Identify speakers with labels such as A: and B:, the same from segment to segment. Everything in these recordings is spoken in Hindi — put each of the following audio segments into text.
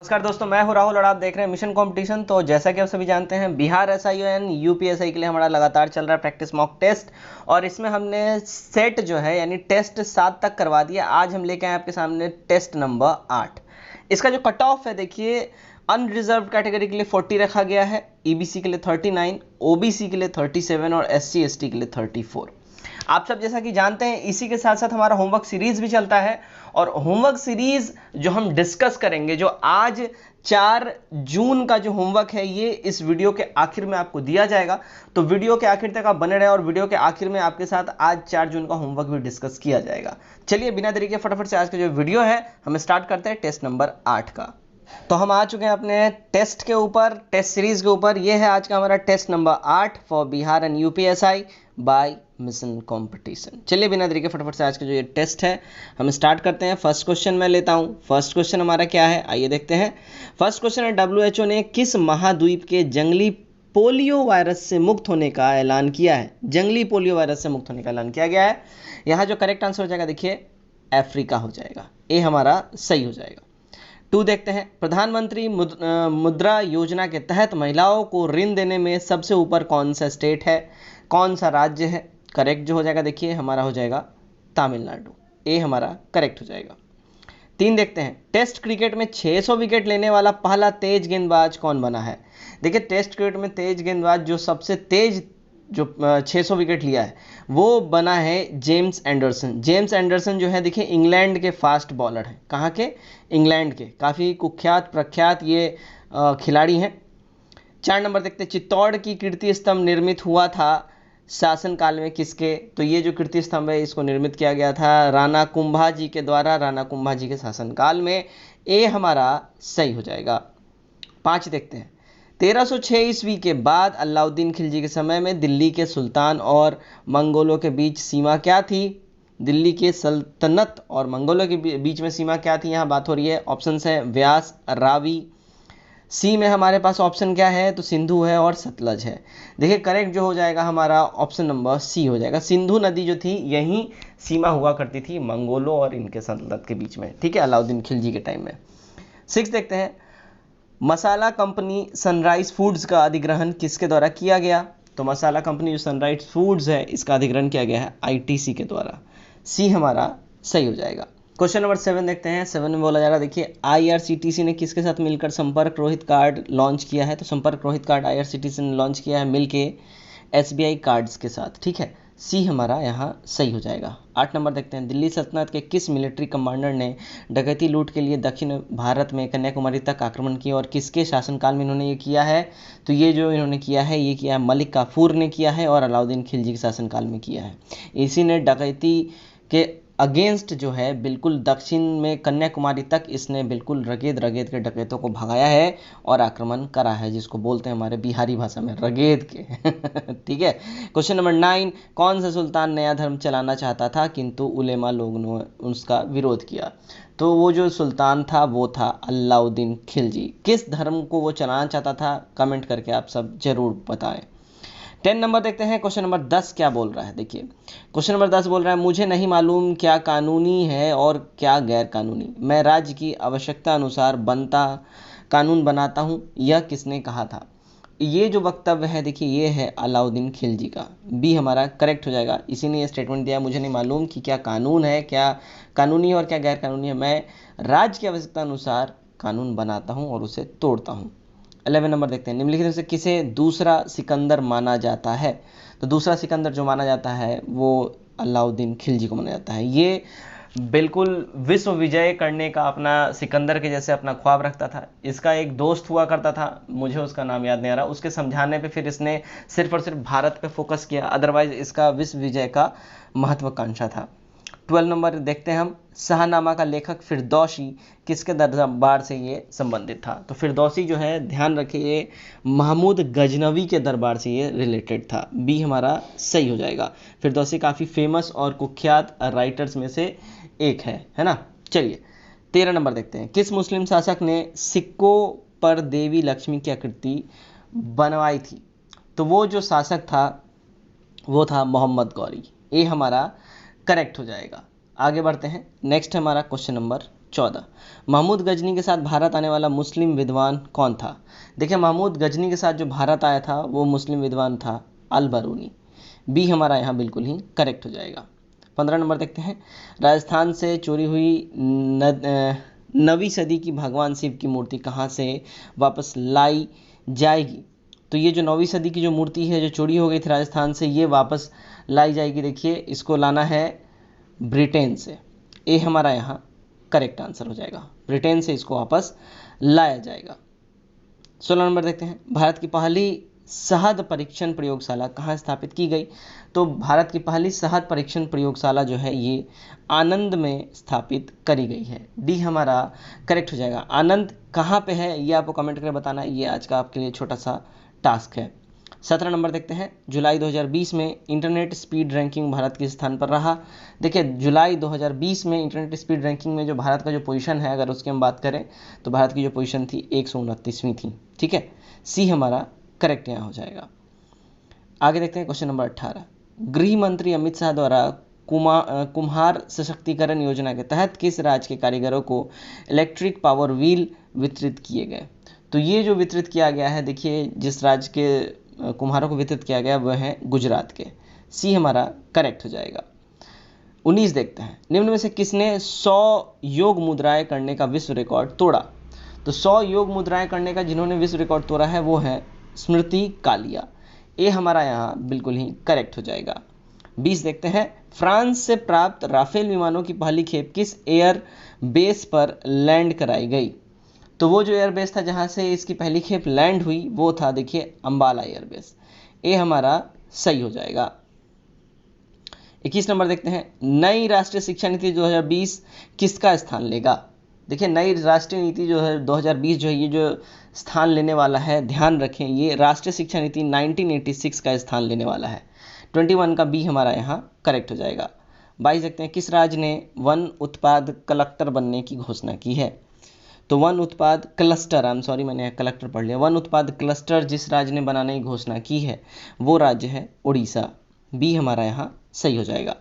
A: नमस्कार दोस्तों, मैं हूं राहुल और आप देख रहे हैं मिशन कंपटीशन। तो जैसा कि आप सभी जानते हैं, बिहार एसआईओएन यूपीएसआई के लिए हमारा लगातार चल रहा है प्रैक्टिस मॉक टेस्ट। और इसमें हमने सेट जो है यानी टेस्ट 7 तक करवा दिया। आज हम लेके आए आपके सामने टेस्ट नंबर 8। इसका जो कट ऑफ है देखिए, अनरिजर्व कैटेगरी के लिए 40 रखा गया है, ईबीसी के लिए 39, ओबीसी के लिए 37 और एससी एसटी के लिए 34। आप सब जैसा कि जानते हैं, इसी के साथ साथ हमारा होमवर्क सीरीज भी चलता है। और होमवर्क सीरीज जो हम डिस्कस करेंगे, जो आज 4 जून का जो होमवर्क है, ये इस वीडियो के आखिर में आपको दिया जाएगा। तो वीडियो के आखिर तक आप बने रहे और वीडियो के आखिर में आपके साथ आज 4 जून का होमवर्क भी डिस्कस किया जाएगा। चलिए बिना देरी के फटाफट से आज का जो वीडियो है हम स्टार्ट करते हैं टेस्ट नंबर 8 का। तो हम आ चुके हैं अपने टेस्ट के ऊपर, टेस्ट सीरीज के ऊपर। ये है आज का हमारा test number 8 for Bihar and UPSI by mission competition. चलिए बिना देरी के फटाफट से आज का जो ये टेस्ट है हम स्टार्ट करते हैं। फर्स्ट क्वेश्चन मैं लेता हूं। फर्स्ट क्वेश्चन हमारा क्या है, आइए देखते हैं। फर्स्ट क्वेश्चन है, डब्ल्यूएचओ ने किस महाद्वीप के जंगली पोलियो वायरस से मुक्त होने का ऐलान किया है? जंगली पोलियो वायरस से मुक्त होने का ऐलान किया गया है। यहाँ जो करेक्ट आंसर हो जाएगा देखिए, अफ्रीका हो जाएगा। ए हमारा सही हो जाएगा। 2 देखते हैं, प्रधानमंत्री मुद्रा योजना के तहत महिलाओं को ऋण देने में सबसे ऊपर कौन सा स्टेट है, कौन सा राज्य है? करेक्ट जो हो जाएगा देखिए हमारा हो जाएगा तमिलनाडु। ए हमारा करेक्ट हो जाएगा। 3 देखते हैं, टेस्ट क्रिकेट में 600 विकेट लेने वाला पहला तेज गेंदबाज कौन बना है? देखिए टेस्ट क्रिकेट में तेज गेंदबाज जो सबसे तेज जो 600 विकेट लिया है वो बना है जेम्स एंडरसन। जेम्स एंडरसन जो है देखिए इंग्लैंड के फास्ट बॉलर हैं। कहाँ के? इंग्लैंड के। काफ़ी कुख्यात प्रख्यात ये खिलाड़ी हैं। 4 नंबर देखते हैं, चित्तौड़ की कीर्ति स्तंभ निर्मित हुआ था शासनकाल में किसके? तो ये जो कीर्ति स्तंभ है इसको निर्मित किया गया था राणा कुंभा जी के द्वारा, राणा कुंभा जी के शासनकाल में। ए हमारा सही हो जाएगा। 5 देखते हैं, 1306 ईस्वी के बाद अलाउद्दीन खिलजी के समय में दिल्ली के सुल्तान और मंगोलों के बीच सीमा क्या थी? दिल्ली के सल्तनत और मंगोलों के बीच में सीमा क्या थी? यहाँ बात हो रही है। ऑप्शन है व्यास, रावी। सी में हमारे पास ऑप्शन क्या है? तो सिंधु है और सतलज है। देखिए करेक्ट जो हो जाएगा हमारा ऑप्शन नंबर सी हो जाएगा। सिंधु नदी जो थी यही सीमा हुआ करती थी मंगोलों और इनके सल्तनत के बीच में, ठीक है, अलाउद्दीन खिलजी के टाइम में। 6 देखते हैं, मसाला कंपनी सनराइज फूड्स का अधिग्रहण किसके द्वारा किया गया? तो मसाला कंपनी जो सनराइज फूड्स है इसका अधिग्रहण किया गया है आईटीसी के द्वारा। सी हमारा सही हो जाएगा। क्वेश्चन नंबर 7 देखते हैं। 7 में बोला जा रहा है, देखिए आईआरसीटीसी ने किसके साथ मिलकर संपर्क रोहित कार्ड लॉन्च किया है? तो संपर्क रोहित कार्ड आईआरसीटीसी ने लॉन्च किया है मिलके एसबीआई कार्ड्स के साथ, ठीक है। सी हमारा यहाँ सही हो जाएगा। 8 नंबर देखते हैं, दिल्ली सल्तनत के किस मिलिट्री कमांडर ने डकैती लूट के लिए दक्षिण भारत में कन्याकुमारी तक आक्रमण किया और किसके शासनकाल में इन्होंने ये किया है? तो ये जो इन्होंने किया है ये किया है मलिक काफूर ने किया है और अलाउद्दीन खिलजी के शासनकाल में किया है। इसी ने डकैती के अगेंस्ट जो है बिल्कुल दक्षिण में कन्याकुमारी तक इसने बिल्कुल रगेद रगेद के डकैतों को भगाया है और आक्रमण करा है, जिसको बोलते हैं हमारे बिहारी भाषा में रगेद के। ठीक है। क्वेश्चन नंबर 9, कौन सा सुल्तान नया धर्म चलाना चाहता था किंतु उलेमा लोग ने उसका विरोध किया? तो वो जो सुल्तान था वो था अलाउद्दीन खिलजी। किस धर्म को वो चलाना चाहता था? कमेंट करके आप सब जरूर बताएं। 10 नंबर देखते हैं, क्वेश्चन नंबर 10 क्या बोल रहा है। देखिए क्वेश्चन नंबर 10 बोल रहा है, मुझे नहीं मालूम क्या कानूनी है और क्या गैर कानूनी, मैं राज्य की आवश्यकता अनुसार बनता कानून बनाता हूँ, यह किसने कहा था? ये जो वक्तव्य है देखिए ये है अलाउद्दीन खिलजी का। बी हमारा करेक्ट हो जाएगा। इसी ने ये स्टेटमेंट दिया, मुझे नहीं मालूम कि क्या कानून है, क्या कानूनी है और क्या गैर कानूनी है, मैं राज्य की आवश्यकता अनुसार कानून बनाता हूँ और उसे तोड़ता हूँ। 11 नंबर देखते हैं, निम्नलिखित में से किसे दूसरा सिकंदर माना जाता है? तो दूसरा सिकंदर जो माना जाता है वो अलाउद्दीन खिलजी को माना जाता है। ये बिल्कुल विश्व विजय करने का अपना सिकंदर के जैसे अपना ख्वाब रखता था। इसका एक दोस्त हुआ करता था, मुझे उसका नाम याद नहीं आ रहा, उसके समझाने पे फिर इसने सिर्फ और सिर्फ भारत पे फोकस किया, अदरवाइज इसका विश्व विजय का महत्वाकांक्षा था। 12 नंबर देखते हैं हम, शाहनामा का लेखक फिरदौसी किसके दरबार से ये संबंधित था? तो फिरदौसी जो है ध्यान रखिए ये महमूद गजनवी के दरबार से ये रिलेटेड था। बी हमारा सही हो जाएगा। फिरदौसी काफ़ी फेमस और कुख्यात राइटर्स में से एक है ना। चलिए 13 नंबर देखते हैं, किस मुस्लिम शासक ने सिक्कों पर देवी लक्ष्मी की आकृति बनवाई थी? तो वो जो शासक था वो था मोहम्मद गौरी। ये हमारा करेक्ट हो जाएगा। आगे बढ़ते हैं, नेक्स्ट हमारा क्वेश्चन नंबर 14। महमूद गजनी के साथ भारत आने वाला मुस्लिम विद्वान कौन था? देखिए महमूद गजनी के साथ जो भारत आया था वो मुस्लिम विद्वान था अल बरूनी। बी हमारा यहाँ बिल्कुल ही करेक्ट हो जाएगा। 15 नंबर देखते हैं। राजस्थान से चोरी हुई 9वीं सदी की भगवान शिव की मूर्ति कहाँ से वापस लाई जाएगी? तो ये जो 9वीं सदी की जो मूर्ति है जो चोरी हो गई थी राजस्थान से, ये वापस लाई जाएगी। देखिए इसको लाना है ब्रिटेन से। ए हमारा यहाँ करेक्ट आंसर हो जाएगा, ब्रिटेन से इसको वापस लाया जाएगा। 16 नंबर देखते हैं। भारत की पहली शहद परीक्षण प्रयोगशाला कहाँ स्थापित की गई? तो भारत की पहली शहद परीक्षण प्रयोगशाला जो है ये आनंद में स्थापित करी गई है। डी हमारा करेक्ट हो जाएगा। आनंद कहाँ पे है ये आपको कमेंट करके बताना है, ये आज का आपके लिए छोटा सा टास्क है। 17 नंबर देखते हैं। जुलाई 2020 में इंटरनेट स्पीड रैंकिंग भारत किस स्थान पर रहा? देखिए जुलाई 2020 में इंटरनेट स्पीड रैंकिंग में जो भारत का जो पोजीशन है, अगर उसकी हम बात करें तो भारत की जो पोजीशन थी 129वीं थी। ठीक है, सी हमारा करेक्ट यहाँ हो जाएगा। आगे देखते हैं क्वेश्चन नंबर 18। गृह मंत्री अमित शाह द्वारा कुम्हार सशक्तिकरण योजना के तहत किस राज्य के कारीगरों को इलेक्ट्रिक पावर व्हील वितरित किए गए? तो ये जो वितरित किया गया है, देखिए जिस राज्य के कुम्हारों को वितरित किया गया वह है गुजरात के। सी हमारा करेक्ट हो जाएगा। 19 देखते हैं। निम्न में से किसने 100 योग मुद्राएं करने का विश्व रिकॉर्ड तोड़ा? तो 100 योग मुद्राएं करने का जिन्होंने विश्व रिकॉर्ड तोड़ा है वो है स्मृति कालिया। ए हमारा यहाँ बिल्कुल ही करेक्ट हो जाएगा। 20 देखते हैं। फ्रांस से प्राप्त राफेल विमानों की पहली खेप किस एयर बेस पर लैंड कराई गई? तो वो जो एयरबेस था जहां से इसकी पहली खेप लैंड हुई वो था देखिए अंबाला एयरबेस। ए हमारा सही हो जाएगा। 21 नंबर देखते हैं। नई राष्ट्रीय शिक्षा नीति 2020 किसका स्थान लेगा? देखिए नई राष्ट्रीय नीति जो है 2020 जो है ये जो स्थान लेने वाला है, ध्यान रखें ये राष्ट्रीय शिक्षा नीति 1986 का स्थान लेने वाला है। 21 का बी हमारा यहाँ करेक्ट हो जाएगा। 22 देखते हैं। किस राज्य ने वन उत्पाद क्लस्टर बनने की घोषणा की है? तो वन उत्पाद क्लस्टर, मैंने कलेक्टर पढ़ लिया। वन उत्पाद क्लस्टर जिस राज्य ने बनाने की घोषणा की है वो राज्य है उड़ीसा। बी हमारा यहाँ सही हो जाएगा।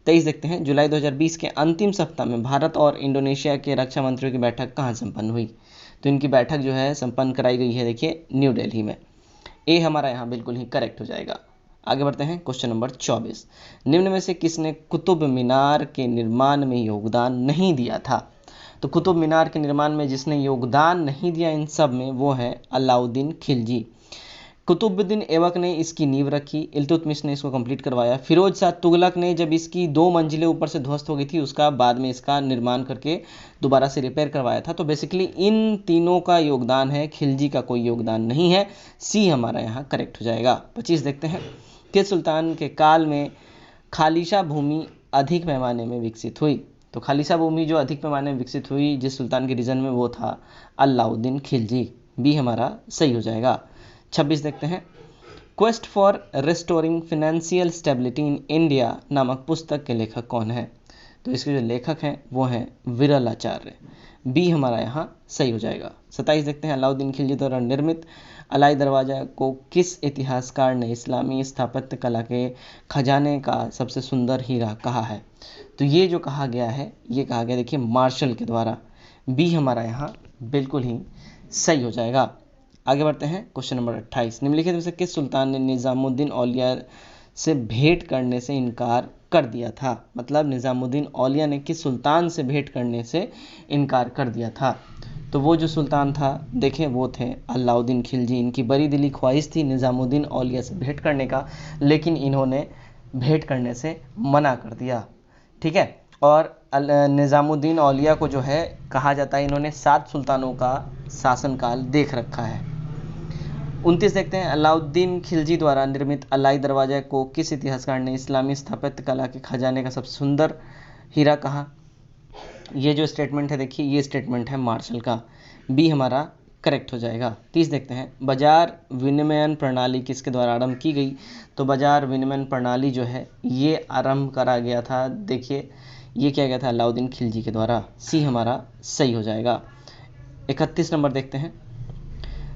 A: 23 देखते हैं। जुलाई 2020 के अंतिम सप्ताह में भारत और इंडोनेशिया के रक्षा मंत्रियों की बैठक कहाँ संपन्न हुई? तो इनकी बैठक जो है संपन्न कराई गई है देखिए न्यू दिल्ली में। ए हमारा यहाँ बिल्कुल ही करेक्ट हो जाएगा। आगे बढ़ते हैं क्वेश्चन नंबर 24। निम्न में से किसने कुतुब मीनार के निर्माण में योगदान नहीं दिया था? तो कुतुब मीनार के निर्माण में जिसने योगदान नहीं दिया इन सब में वो है अलाउद्दीन खिलजी। कुतुबुद्दीन ऐबक ने इसकी नींव रखी, इल्तुतमिश ने इसको कंप्लीट करवाया, फिरोज शाह तुगलक ने जब इसकी 2 मंजिलें ऊपर से ध्वस्त हो गई थी उसका बाद में इसका निर्माण करके दोबारा से रिपेयर करवाया था। तो बेसिकली इन तीनों का योगदान है, खिलजी का कोई योगदान नहीं है। सी हमारा यहाँ करेक्ट हो जाएगा। 25 देखते हैं। किस सुल्तान के काल में खालिशा भूमि अधिक पैमाने में विकसित हुई? तो खालिशा भूमि जो अधिक पैमाने में विकसित हुई जिस सुल्तान के रीजन में वो था अलाउद्दीन खिलजी। बी हमारा सही हो जाएगा। 26 देखते हैं। Quest for restoring financial stability in India नामक पुस्तक के लेखक कौन है? तो इसके जो लेखक हैं वो हैं विरल आचार्य। बी हमारा यहाँ सही हो जाएगा। 27 देखते हैं। अलाउद्दीन खिलजी द्वारा निर्मित अलाई दरवाजा को किस इतिहासकार ने इस्लामी स्थापत्य कला के खजाने का सबसे सुंदर हीरा कहा है? तो ये जो कहा गया है ये कहा गया देखिए मार्शल के द्वारा। बी हमारा यहाँ बिल्कुल ही सही हो जाएगा। आगे बढ़ते हैं क्वेश्चन नंबर 28। निम्नलिखित में से किस सुल्तान ने निजामुद्दीन औलिया से भेंट करने से इनकार कर दिया था? मतलब निजामुद्दीन औलिया ने किस सुल्तान से भेंट करने से इनकार कर दिया था? तो वो जो सुल्तान था देखें वो थे अलाउद्दीन खिलजी। इनकी बड़ी दिली ख्वाहिश थी निजामुद्दीन औलिया से भेंट करने का, लेकिन इन्होंने भेंट करने से मना कर दिया। ठीक है, और निजामुद्दीन औलिया को जो है कहा जाता है इन्होंने 7 सुल्तानों का शासनकाल देख रखा है। 29 देखते हैं। अलाउद्दीन खिलजी द्वारा निर्मित अलाई दरवाजा को किस इतिहासकार ने इस्लामी स्थापत्य कला के खजाने का सबसे सुंदर हीरा कहा? ये जो स्टेटमेंट है देखिए ये स्टेटमेंट है मार्शल का। बी हमारा करेक्ट हो जाएगा। 30 देखते हैं। बाजार विनिमयन प्रणाली किसके द्वारा आरंभ की गई? तो बाजार विनिमयन प्रणाली जो है ये आरंभ करा गया था, देखिए ये किया गया था अलाउद्दीन खिलजी के द्वारा। सी हमारा सही हो जाएगा। 31 नंबर देखते हैं।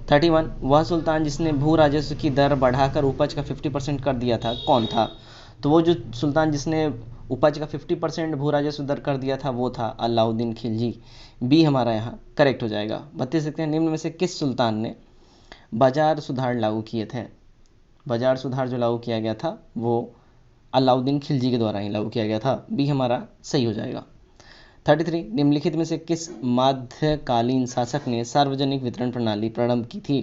A: 31। वह सुल्तान जिसने भू राजस्व की दर बढ़ाकर उपज का 50% कर दिया था कौन था? तो वो जो सुल्तान जिसने उपज का 50% भू राजस्व दर कर दिया था, वो था अलाउद्दीन खिलजी। बी हमारा यहाँ करेक्ट हो जाएगा। 32 देखते हैं, निम्न में से किस सुल्तान ने बाजार सुधार लागू किए थे? बाजार सुधार जो लागू किया गया था वो अलाउद्दीन खिलजी के द्वारा ही लागू किया गया था। बी हमारा सही हो जाएगा। 33 निम्नलिखित में से किस मध्यकालीन शासक ने सार्वजनिक वितरण प्रणाली प्रारंभ की थी?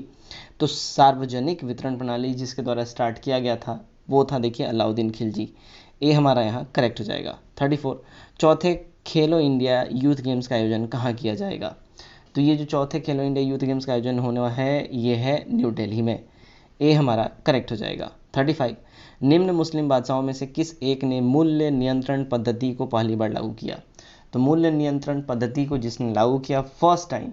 A: तो सार्वजनिक वितरण प्रणाली जिसके द्वारा स्टार्ट किया गया था वो था देखिए अलाउद्दीन खिलजी। ए हमारा यहाँ करेक्ट हो जाएगा। 34 चौथे खेलो इंडिया यूथ गेम्स का आयोजन कहाँ किया जाएगा? तो ये जो चौथे खेलो इंडिया यूथ गेम्स का आयोजन होने वाला है ये है न्यू दिल्ली में। ए हमारा करेक्ट हो जाएगा। 35 निम्न मुस्लिम बादशाहों में से किस एक ने मूल्य नियंत्रण पद्धति को पहली बार लागू किया? तो मूल्य नियंत्रण पद्धति को जिसने लागू किया फर्स्ट टाइम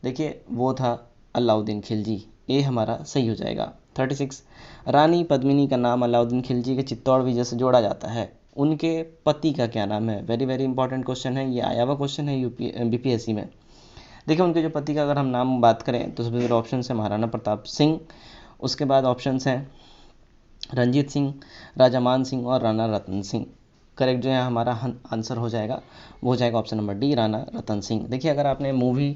A: देखिए वो था अलाउद्दीन खिलजी। ए हमारा सही हो जाएगा। 36 रानी पद्मिनी का नाम अलाउद्दीन खिलजी के चित्तौड़ विजय से जोड़ा जाता है, उनके पति का क्या नाम है? वेरी वेरी इंपॉर्टेंट क्वेश्चन है, ये आया हुआ क्वेश्चन है बीपीएससी में। देखिए उनके जो पति का अगर हम नाम बात करें तो सबसे पहले ऑप्शन है महाराणा प्रताप सिंह, उसके बाद ऑप्शन हैं रंजीत सिंह, राजा मान सिंह और राणा रतन सिंह। करेक्ट जो है हमारा आंसर हो जाएगा वो हो जाएगा option number D Rana Ratan Singh. देखिए अगर आपने मूवी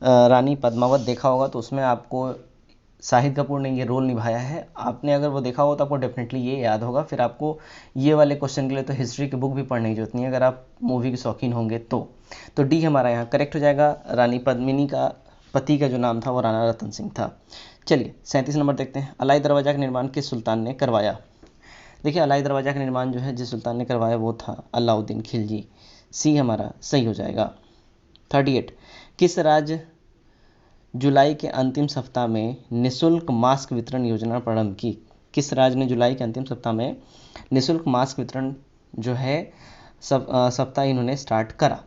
A: रानी पद्मावत देखा होगा तो उसमें आपको शाहिद कपूर ने ये रोल निभाया है। आपने अगर वो देखा हो तो आपको डेफिनेटली ये याद होगा। फिर आपको ये वाले क्वेश्चन के लिए तो हिस्ट्री की बुक भी पढ़ने की जरूरत नहीं है अगर आप मूवी के शौकीन होंगे तो डी हमारा यहाँ करेक्ट हो जाएगा। रानी पद्मिनी का पति का जो नाम था वो राणा रतन सिंह था। चलिए 37 नंबर देखते हैं, अलाई दरवाज़ा का निर्माण किस सुल्तान ने करवाया? देखिए अलाई दरवाज़ा का निर्माण जो है जिस सुल्तान ने करवाया वो था अलाउद्दीन खिलजी। सी हमारा सही हो जाएगा। 38 किस राज्य जुलाई के अंतिम सप्ताह में निःशुल्क मास्क वितरण योजना प्रारंभ की? किस राज्य ने जुलाई के अंतिम सप्ताह में निःशुल्क मास्क वितरण जो है सप्ताह इन्होंने स्टार्ट करा?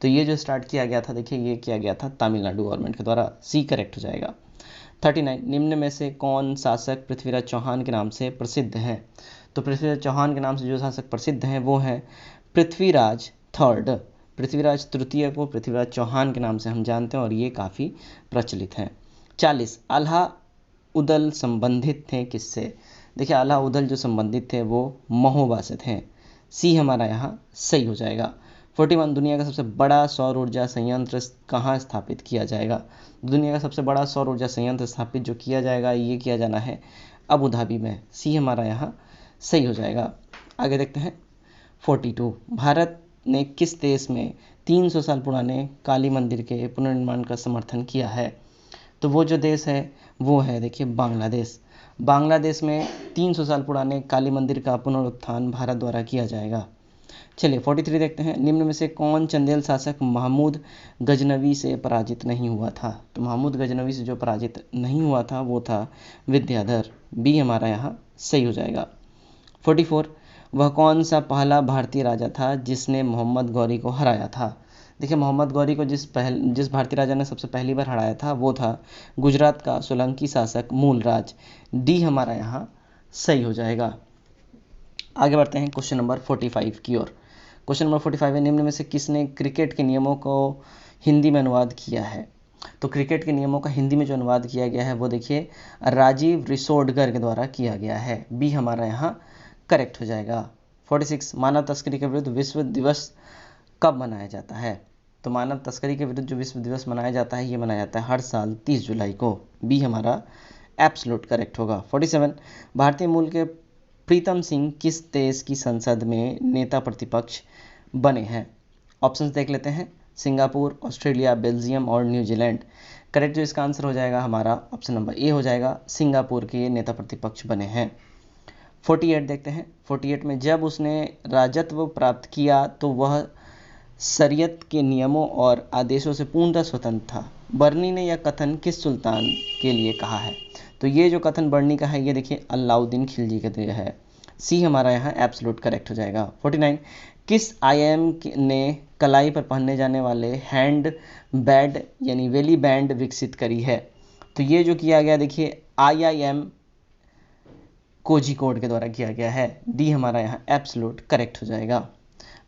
A: तो ये जो स्टार्ट किया गया था देखिए ये किया गया था तमिलनाडु गवर्नमेंट के द्वारा। सी करेक्ट हो जाएगा। 39 निम्न में से कौन शासक पृथ्वीराज चौहान के नाम से प्रसिद्ध हैं? तो पृथ्वीराज चौहान के नाम से जो शासक प्रसिद्ध हैं वो हैं पृथ्वीराज थर्ड। पृथ्वीराज तृतीय को पृथ्वीराज चौहान के नाम से हम जानते हैं और ये काफ़ी प्रचलित हैं। 40 आल्हा उदल संबंधित थे किससे? देखिए आल्हा उदल जो संबंधित थे वो महोबा से थे। सी हमारा यहाँ सही हो जाएगा। 41 दुनिया का सबसे बड़ा सौर ऊर्जा संयंत्र कहाँ स्थापित किया जाएगा? दुनिया का सबसे बड़ा सौर ऊर्जा संयंत्र स्थापित जो किया जाएगा ये किया जाना है अबू धाबी में। सी हमारा यहाँ सही हो जाएगा। आगे देखते हैं 42 भारत ने किस देश में 300 साल पुराने काली मंदिर के पुनर्निर्माण का समर्थन किया है? तो वो जो देश है वो है देखिए बांग्लादेश। बांग्लादेश में 300 साल पुराने काली मंदिर का पुनरुत्थान भारत द्वारा किया जाएगा। चलिए 43 देखते हैं, निम्न में से कौन चंदेल शासक महमूद गजनवी से पराजित नहीं हुआ था? तो महमूद गजनवी से जो पराजित नहीं हुआ था वो था विद्याधर। बी हमारा यहाँ सही हो जाएगा। 44 वह कौन सा पहला भारतीय राजा था जिसने मोहम्मद गौरी को हराया था? देखिए मोहम्मद गौरी को जिस भारतीय राजा ने सबसे पहली बार हराया था वो था गुजरात का सोलंकी शासक मूलराज। डी हमारा यहाँ सही हो जाएगा। आगे बढ़ते हैं क्वेश्चन नंबर 45 की ओर। क्वेश्चन नंबर 45 है, निम्न में से किसने क्रिकेट के नियमों को हिंदी में अनुवाद किया है? तो क्रिकेट के नियमों का हिंदी में जो अनुवाद किया गया है वो देखिए राजीव रिसोडकर के द्वारा किया गया है। बी हमारा यहाँ करेक्ट हो जाएगा। 46 मानव तस्करी के विरुद्ध विश्व दिवस कब मनाया जाता है? तो मानव तस्करी के विरुद्ध जो विश्व दिवस मनाया जाता है ये मनाया जाता है हर साल 30 जुलाई को। बी हमारा एब्सोल्यूट करेक्ट होगा। 47 भारतीय मूल के प्रीतम सिंह किस देश की संसद में नेता प्रतिपक्ष बने हैं? ऑप्शंस देख लेते हैं, सिंगापुर, ऑस्ट्रेलिया, बेल्जियम और न्यूजीलैंड। करेक्ट जो इसका आंसर हो जाएगा हमारा ऑप्शन नंबर ए हो जाएगा, सिंगापुर के नेता प्रतिपक्ष बने हैं। 48 देखते हैं, 48 में जब उसने राजत्व प्राप्त किया तो वह शरीयत के नियमों और आदेशों से पूर्णतः स्वतंत्र था। बर्नी ने यह कथन किस सुल्तान के लिए कहा है? तो ये जो कथन बर्नी का है ये देखिए अलाउद्दीन खिलजी के लिए है। सी हमारा यहाँ एब्सोल्यूट करेक्ट हो जाएगा। 49 किस आईएम ने कलाई पर पहनने जाने वाले हैंड बैड यानी वेली बैंड विकसित करी है? तो ये जो किया गया देखिए IIM कोझिकोड के द्वारा किया गया है। डी हमारा यहाँ एब्सोल्यूट करेक्ट हो जाएगा।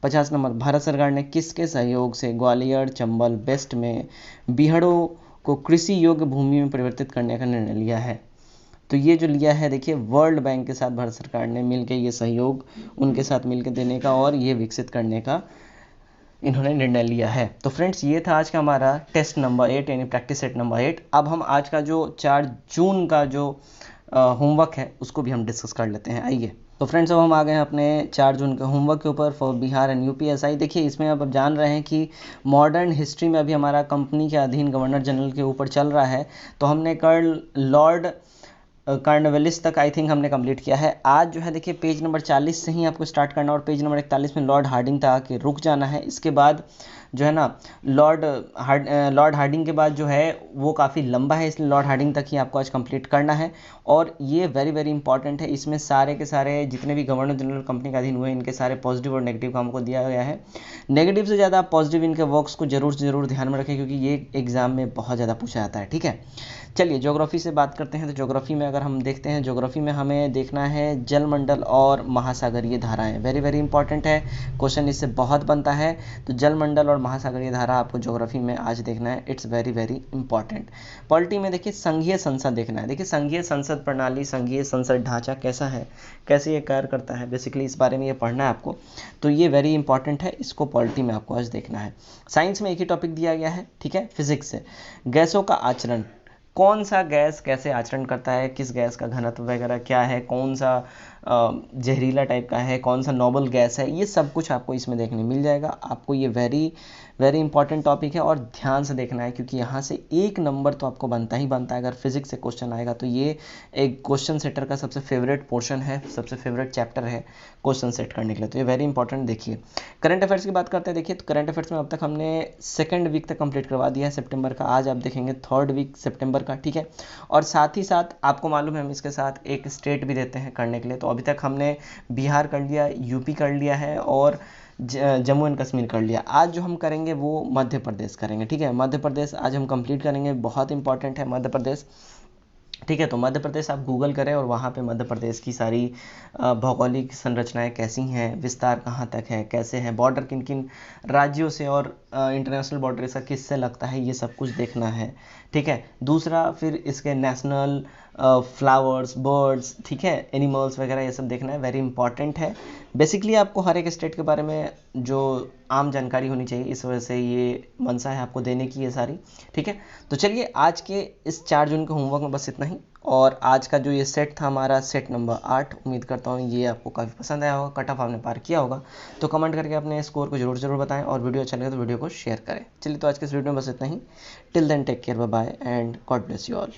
A: 50 नंबर भारत सरकार ने किसके सहयोग से ग्वालियर, चंबल, वेस्ट में बीहड़ों को कृषि योग्य भूमि में परिवर्तित करने का निर्णय लिया है? तो ये जो लिया है देखिए वर्ल्ड बैंक के साथ भारत सरकार ने मिलकर ये सहयोग उनके साथ मिलकर देने का और ये विकसित करने का इन्होंने निर्णय लिया है। तो फ्रेंड्स ये था आज का हमारा टेस्ट नंबर 8 यानी प्रैक्टिस सेट नंबर 8। अब हम आज का जो 4 जून का जो होमवर्क है उसको भी हम डिस्कस कर लेते हैं। आइए तो फ्रेंड्स अब हम आ गए हैं अपने 4 जून के होमवर्क के ऊपर फॉर बिहार एंड यूपीएसआई। देखिए इसमें अब जान रहे हैं कि मॉडर्न हिस्ट्री में अभी हमारा कंपनी के अधीन गवर्नर जनरल के ऊपर चल रहा है। तो हमने कल लॉर्ड कार्नवेलिस तक आई थिंक हमने कंप्लीट किया है। आज जो है देखिए पेज नंबर 40 से ही आपको स्टार्ट करना और पेज नंबर 41 में लॉर्ड हार्डिंग तक आके रुक जाना है। इसके बाद जो है ना लॉर्ड हार्डिंग के बाद जो है वो काफ़ी लंबा है, इसलिए लॉर्ड हार्डिंग तक ही आपको आज कंप्लीट करना है। और ये वेरी वेरी इंपॉर्टेंट है, इसमें सारे के सारे जितने भी गवर्नर जनरल कंपनी के अधीन हुए इनके सारे पॉजिटिव और नेगेटिव काम को दिया गया है। नेगेटिव से ज़्यादा आप पॉजिटिव इनके वर्क्स को जरूर से जरूर ध्यान में रखें क्योंकि ये एग्जाम में बहुत ज़्यादा पूछा जाता है। ठीक है, चलिए ज्योग्राफी से बात करते हैं। तो ज्योग्राफी में अगर हम देखते हैं, ज्योग्राफी में हमें देखना है जलमंडल और महासागरीय धाराएं। वेरी वेरी इंपॉर्टेंट है, क्वेश्चन इससे बहुत बनता है। तो जलमंडल और महासागरीय धारा आपको ज्योग्राफी में आज देखना है, it's very very important. Polity में देखिए संघीय संसद देखना है। देखिए संघीय संसद प्रणाली, संघीय संसद ढांचा कैसा है, कैसे ये कार्य करता है, बेसिकली इस बारे में ये पढ़ना है आपको। तो ये वेरी इंपॉर्टेंट है, इसको पॉलिटी में आपको आज देखना है। साइंस में एक ही टॉपिक दिया गया है, ठीक है। फिजिक्स से गैसों का आचरण, कौन सा गैस कैसे आचरण करता है, किस गैस का घनत्व वगैरह क्या है, कौन सा जहरीला टाइप का है, कौन सा नोबल गैस है, ये सब कुछ आपको इसमें देखने मिल जाएगा। आपको ये वेरी वेरी इंपॉर्टेंट टॉपिक है और ध्यान से देखना है क्योंकि यहाँ से 1 नंबर तो आपको बनता ही बनता है। अगर फिजिक्स से क्वेश्चन आएगा तो ये एक क्वेश्चन सेटर का सबसे फेवरेट पोर्शन है, सबसे फेवरेट चैप्टर है क्वेश्चन सेट करने के लिए। तो ये वेरी इंपॉर्टेंट। देखिए करंट अफेयर्स की बात करते हैं। देखिए तो करंट अफेयर्स में अब तक हमने 2nd वीक तक कंप्लीट करवा दिया है सितंबर का। आज आप देखेंगे 3rd वीक सितंबर का, ठीक है। और साथ ही साथ आपको मालूम है हम इसके साथ एक स्टेट भी देते हैं करने के लिए। तो अभी तक हमने बिहार कर लिया, यूपी कर लिया है और जम्मू एंड कश्मीर कर लिया। आज जो हम करेंगे वो मध्य प्रदेश करेंगे, ठीक है। मध्य प्रदेश आज हम कंप्लीट करेंगे, बहुत इंपॉर्टेंट है मध्य प्रदेश, ठीक है। तो मध्य प्रदेश आप गूगल करें और वहाँ पे मध्य प्रदेश की सारी भौगोलिक संरचनाएं कैसी हैं, विस्तार कहाँ तक है, कैसे हैं, बॉर्डर किन किन राज्यों से और इंटरनेशनल बॉर्डर इसका किससे लगता है, ये सब कुछ देखना है, ठीक है। दूसरा फिर इसके नेशनल फ्लावर्स, बर्ड्स, ठीक है, एनिमल्स वगैरह ये सब देखना है, वेरी इंपॉर्टेंट है। बेसिकली आपको हर एक स्टेट के बारे में जो आम जानकारी होनी चाहिए, इस वजह से ये मंशा है आपको देने की ये सारी, ठीक है। तो चलिए आज के इस 4 जून के होमवर्क में बस इतना ही। और आज का जो ये सेट था हमारा सेट नंबर 8, उम्मीद करता हूँ ये आपको काफ़ी पसंद आया होगा, कट ऑफ आपने पार किया होगा। तो कमेंट करके अपने स्कोर को जरूर बताएं और वीडियो अच्छा लगे तो वीडियो को शेयर करें। चलिए तो आज के इस वीडियो में बस इतना ही। Till then take care, bye bye and God bless you all.